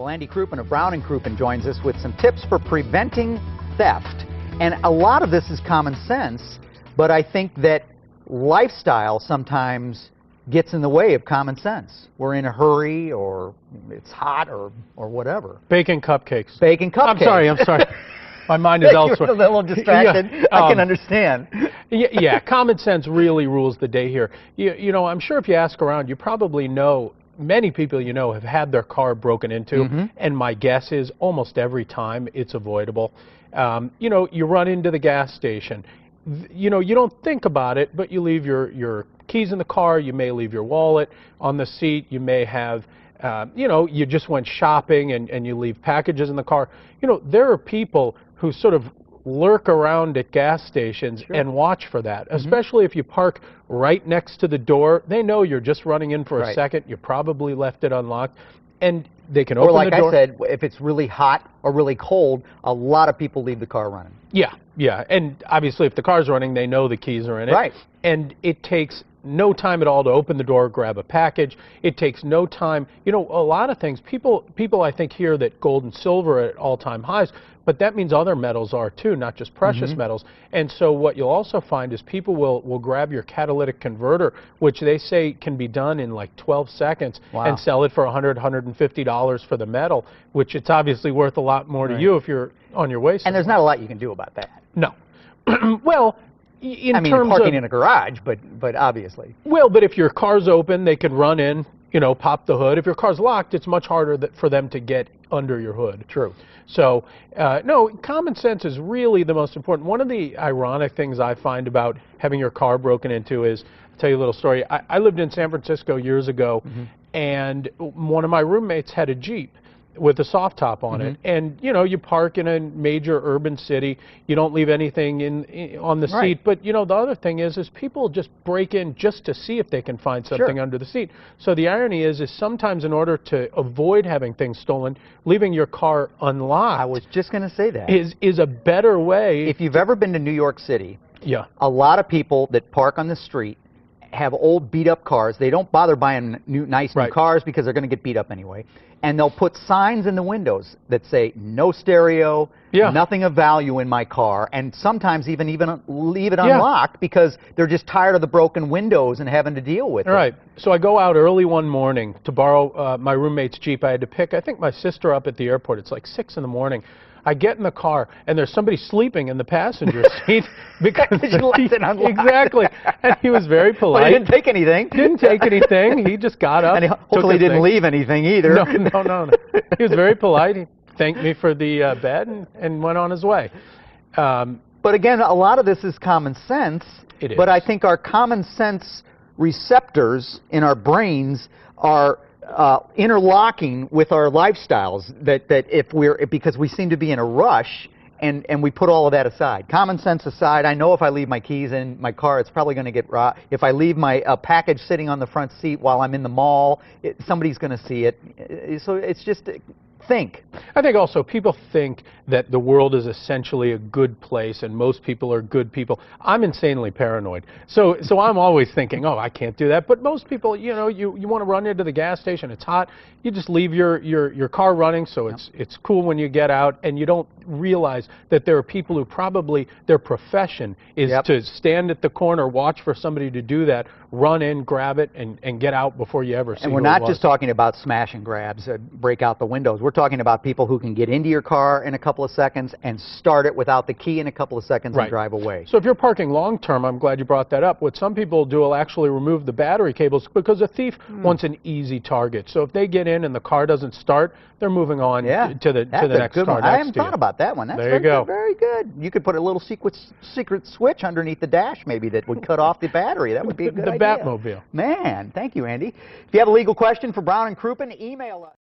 Well, Andy Crouppen of Brown & Crouppen joins us with some tips for preventing theft. And a lot of this is common sense, but I think that lifestyle sometimes gets in the way of common sense. We're in a hurry, or it's hot, or whatever. Baking cupcakes. Baking cupcakes. I'm sorry. My mind is elsewhere. You're a little distracted. Yeah, I can understand. Yeah, common sense really rules the day here. You know, I'm sure if you ask around, you probably know, many people you know have had their car broken into, and my guess is almost every time it's avoidable. You know, you run into the gas station. You know, you don't think about it, but you leave your keys in the car, you may leave your wallet on the seat, you may have, you know, you just went shopping and you leave packages in the car. You know, there are people who sort of lurk around at gas stations and watch for that, especially if you park right next to the door. They know you're just running in for a second, you probably left it unlocked, and they can open the door. Or like I said, if it's really hot or really cold, a lot of people leave the car running. Yeah, and obviously if the car's running, they know the keys are in it. Right. And it takes no time at all to open the door, grab a package. It takes no time. You know, a lot of things, people I think hear that gold and silver are at all-time highs, but that means other metals are too, not just precious metals. And so what you'll also find is people will grab your catalytic converter, which they say can be done in like 12 seconds, and sell it for $100, $150 for the metal, which it's obviously worth a lot more to you if you're on your way somewhere. And there's not a lot you can do about that. No. Well, I mean, parking in a garage, but obviously. Well, but if your car's open, they can run in, you know, pop the hood. If your car's locked, it's much harder for them to get under your hood. True. So, no, common sense is really the most important. One of the ironic things I find about having your car broken into is, I'll tell you a little story. I lived in San Francisco years ago, and one of my roommates had a Jeep with a soft top on it, and you know, you park in a major urban city, you don't leave anything on the seat, but you know, the other thing is people just break in just to see if they can find something under the seat. So the irony is sometimes in order to avoid having things stolen, leaving your car unlocked, I was just going to say that, is a better way. If you've ever been to New York City, a lot of people that park on the street have old beat-up cars. They don't bother buying nice new cars because they're going to get beat up anyway. And they'll put signs in the windows that say, no stereo, nothing of value in my car, and sometimes even leave it unlocked because they're just tired of the broken windows and having to deal with it. Right. So I go out early one morning to borrow my roommate's Jeep. I had to pick, I think, my sister up at the airport. It's like 6 in the morning. I get in the car, and there's somebody sleeping in the passenger seat because you left it unlocked. Exactly. And he was very polite. But he didn't take anything. Didn't take anything. He just got up. And he hopefully didn't leave anything either. No. He was very polite. He thanked me for the bed and went on his way. But again, a lot of this is common sense. It is. But I think our common sense receptors in our brains are interlocking with our lifestyles, because we seem to be in a rush, and we put all of that aside. Common sense aside, I know if I leave my keys in my car, it's probably going to get robbed. If I leave my package sitting on the front seat while I'm in the mall, somebody's going to see it. So it's just think. I think also people think that the world is essentially a good place and most people are good people. I'm insanely paranoid. So I'm always thinking, oh, I can't do that. But most people, you know, you want to run into the gas station, it's hot, you just leave your car running, so it's cool when you get out, and you don't realize that there are people who probably their profession is to stand at the corner, watch for somebody to do that, run in, grab it, and get out before you ever see. And we're not just talking about smash and grabs, break out the windows. We're talking about people who can get into your car in a couple of seconds and start it without the key in a couple of seconds and drive away. So if you're parking long term, I'm glad you brought that up. What some people do will actually remove the battery cables because a thief wants an easy target. So if they get in and the car doesn't start, they're moving on to the next car next to you. I haven't thought about that one. That's there you go. Very good. You could put a little secret switch underneath the dash maybe that would cut off the battery. That would be a good idea. The Batmobile. Man, thank you, Andy. If you have a legal question for Brown & Crouppen, email us.